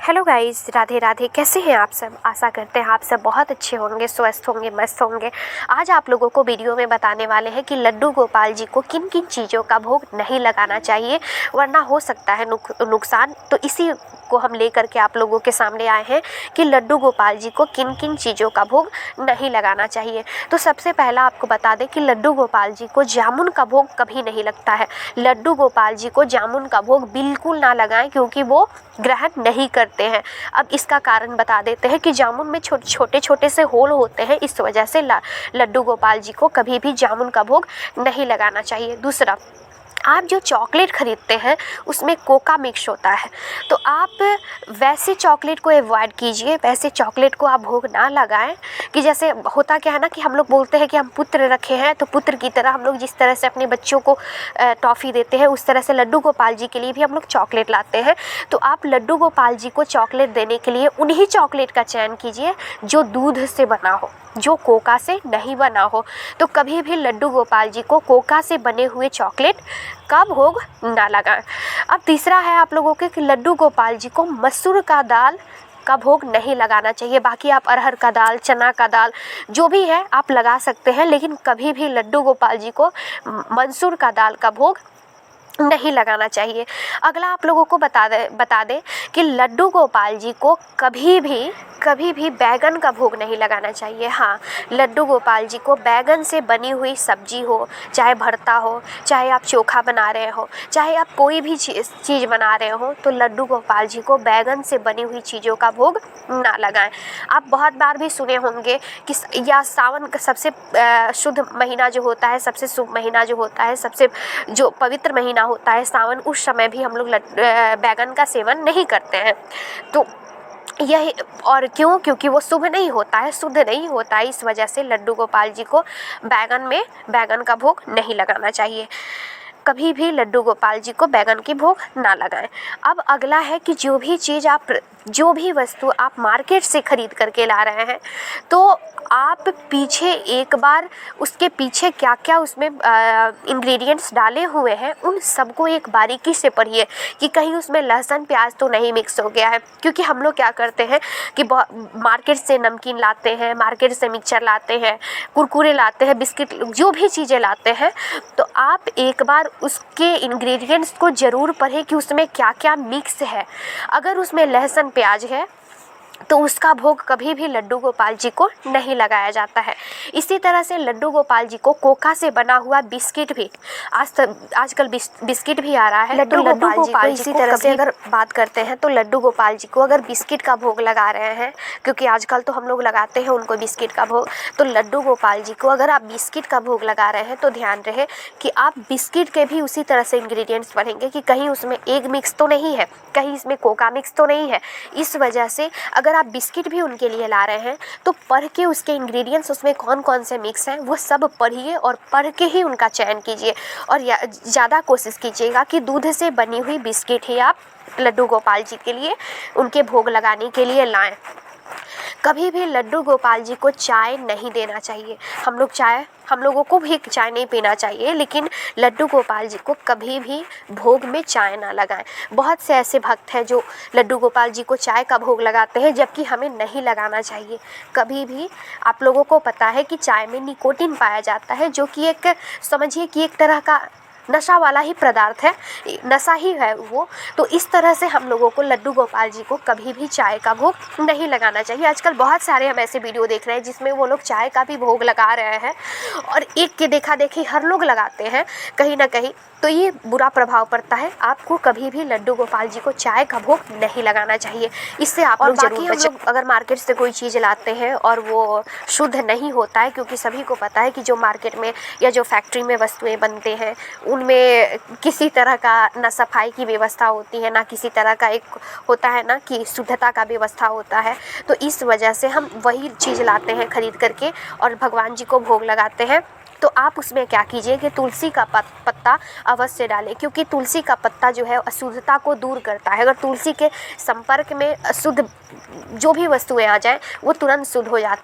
Hello guys, Radhe Radhe. कैसे हैं आप सब? आशा करते हैं आप सब बहुत अच्छे होंगे, स्वस्थ होंगे, मस्त होंगे। आज आप लोगों को वीडियो में बताने वाले हैं कि लड्डू गोपाल जी को किन किन चीज़ों का भोग नहीं लगाना चाहिए, वरना हो सकता है नुकसान। तो इसी को हम लेकर के आप लोगों के सामने आए हैं कि लड्डू गोपाल जी को किन किन चीज़ों का भोग नहीं लगाना चाहिए। तो सबसे पहला आपको बता दें कि लड्डू गोपाल जी को जामुन का भोग कभी नहीं लगता है। लड्डू गोपाल जी को जामुन का भोग बिल्कुल ना लगाएं, क्योंकि वो ग्रहण नहीं करते हैं। अब इसका कारण बता देते हैं कि जामुन में छोटे छोटे से होल होते हैं, इस वजह से लड्डू गोपाल जी को कभी भी जामुन का भोग नहीं लगाना चाहिए। दूसरा, आप जो चॉकलेट ख़रीदते हैं उसमें कोका मिक्स होता है, तो आप वैसे चॉकलेट को अवॉइड कीजिए। वैसे चॉकलेट को आप भोग ना लगाएं। कि जैसे होता क्या है ना कि हम लोग बोलते हैं कि हम पुत्र रखे हैं, तो पुत्र की तरह हम लोग जिस तरह से अपने बच्चों को टॉफ़ी देते हैं, उस तरह से लड्डू गोपाल जी के लिए भी हम लोग चॉकलेट लाते हैं। तो आप लड्डू गोपाल जी को चॉकलेट देने के लिए उन्हीं चॉकलेट का चयन कीजिए जो दूध से बना हो, जो कोका से नहीं बना हो। तो कभी भी लड्डू गोपाल जी को कोका से बने हुए चॉकलेट का भोग ना लगाएं। अब तीसरा है आप लोगों के कि लड्डू गोपाल जी को मसूर का दाल का भोग नहीं लगाना चाहिए। बाकी आप अरहर का दाल, चना का दाल, जो भी है आप लगा सकते हैं, लेकिन कभी भी लड्डू गोपाल जी को मसूर का दाल का भोग नहीं लगाना चाहिए। अगला आप लोगों को बता दें कि लड्डू गोपाल जी को कभी भी बैगन का भोग नहीं लगाना चाहिए। हाँ, लड्डू गोपाल जी को बैगन से बनी हुई सब्जी हो, चाहे भरता हो, चाहे आप चोखा बना रहे हो, चाहे आप कोई भी चीज़ बना रहे हो, तो लड्डू गोपाल जी को बैगन से बनी हुई चीज़ों का भोग ना लगाएं। आप बहुत बार भी सुने होंगे कि या सावन का सबसे शुद्ध महीना जो होता है, सबसे शुभ महीना जो होता है, सबसे जो पवित्र महीना होता है सावन, उस समय भी हम लोग बैगन का सेवन नहीं करते हैं। तो यही और क्यों? क्योंकि वो शुभ नहीं होता है, शुद्ध नहीं होता है। इस वजह से लड्डू गोपाल जी को बैगन का भोग नहीं लगाना चाहिए। कभी भी लड्डू गोपाल जी को बैगन की भोग ना लगाएं। अब अगला है कि जो भी वस्तु आप मार्केट से खरीद करके ला रहे हैं, तो आप पीछे एक बार उसके पीछे क्या क्या उसमें इंग्रेडिएंट्स डाले हुए हैं, उन सबको एक बारीकी से पढ़िए कि कहीं उसमें लहसुन प्याज तो नहीं मिक्स हो गया है। क्योंकि हम लोग क्या करते हैं कि मार्केट से नमकीन लाते हैं, मार्केट से मिक्सचर लाते हैं, कुरकुरे लाते हैं, बिस्किट, जो भी चीज़ें लाते हैं, तो आप एक बार उसके इंग्रेडिएंट्स को ज़रूर पढ़ें कि उसमें क्या क्या मिक्स है। अगर उसमें लहसुन प्याज है तो उसका भोग कभी भी लड्डू गोपाल जी को नहीं लगाया जाता है। इसी तरह से लड्डू गोपाल जी को कोका से बना हुआ बिस्किट भी, आजकल बिस्किट भी आ रहा है, लड्डू गोपाल जी को इसी तरह से अगर बात करते हैं तो लड्डू गोपाल जी को अगर बिस्किट का भोग लगा रहे हैं, क्योंकि आजकल तो हम लोग लगाते हैं उनको बिस्किट का भोग, तो लड्डू गोपाल जी को अगर आप बिस्किट का भोग लगा रहे हैं तो ध्यान रहे कि आप बिस्किट के भी उसी तरह से इंग्रेडिएंट्स पढ़ेंगे कि कहीं उसमें एग मिक्स तो नहीं है, कहीं इसमें कोका मिक्स तो नहीं है। इस वजह से अगर आप बिस्किट भी उनके लिए ला रहे हैं तो पढ़ के उसके इंग्रेडिएंट्स उसमें कौन कौन से मिक्स हैं वो सब पढ़िए और पढ़ के ही उनका चयन कीजिए। और ज़्यादा कोशिश कीजिएगा कि दूध से बनी हुई बिस्किट ही आप लड्डू गोपाल जी के लिए, उनके भोग लगाने के लिए लाएं। कभी भी लड्डू गोपाल जी को चाय नहीं देना चाहिए। हम लोगों को भी चाय नहीं पीना चाहिए, लेकिन लड्डू गोपाल जी को कभी भी भोग में चाय ना लगाएं। बहुत से ऐसे भक्त हैं जो लड्डू गोपाल जी को चाय का भोग लगाते हैं, जबकि हमें नहीं लगाना चाहिए कभी भी। आप लोगों को पता है कि चाय में निकोटीन पाया जाता है, जो कि समझिए कि एक तरह का नशा वाला ही पदार्थ है, नशा ही है वो। तो इस तरह से हम लोगों को लड्डू गोपाल जी को कभी भी चाय का भोग नहीं लगाना चाहिए। आजकल बहुत सारे हम ऐसे वीडियो देख रहे हैं जिसमें वो लोग चाय का भी भोग लगा रहे हैं, और एक के देखा देखी हर लोग लगाते हैं कहीं ना कहीं, तो ये बुरा प्रभाव पड़ता है। आपको कभी भी लड्डू गोपाल जी को चाय का भोग नहीं लगाना चाहिए। इससे आप लोग जरूर बचें। हम लोग अगर मार्केट से कोई चीज़ लाते हैं और वो शुद्ध नहीं होता है, क्योंकि सभी को पता है कि जो मार्केट में या जो फैक्ट्री में वस्तुएं बनते हैं उनमें किसी तरह का ना सफाई की व्यवस्था होती है, ना किसी तरह का एक होता है ना कि शुद्धता का व्यवस्था होता है। तो इस वजह से हम वही चीज़ लाते हैं खरीद करके और भगवान जी को भोग लगाते हैं। तो आप उसमें क्या कीजिए कि तुलसी का पत्ता अवश्य डालें, क्योंकि तुलसी का पत्ता जो है अशुद्धता को दूर करता है। अगर तुलसी के संपर्क में अशुद्ध जो भी वस्तुएं आ जाएं वो तुरंत शुद्ध हो जाती हैं।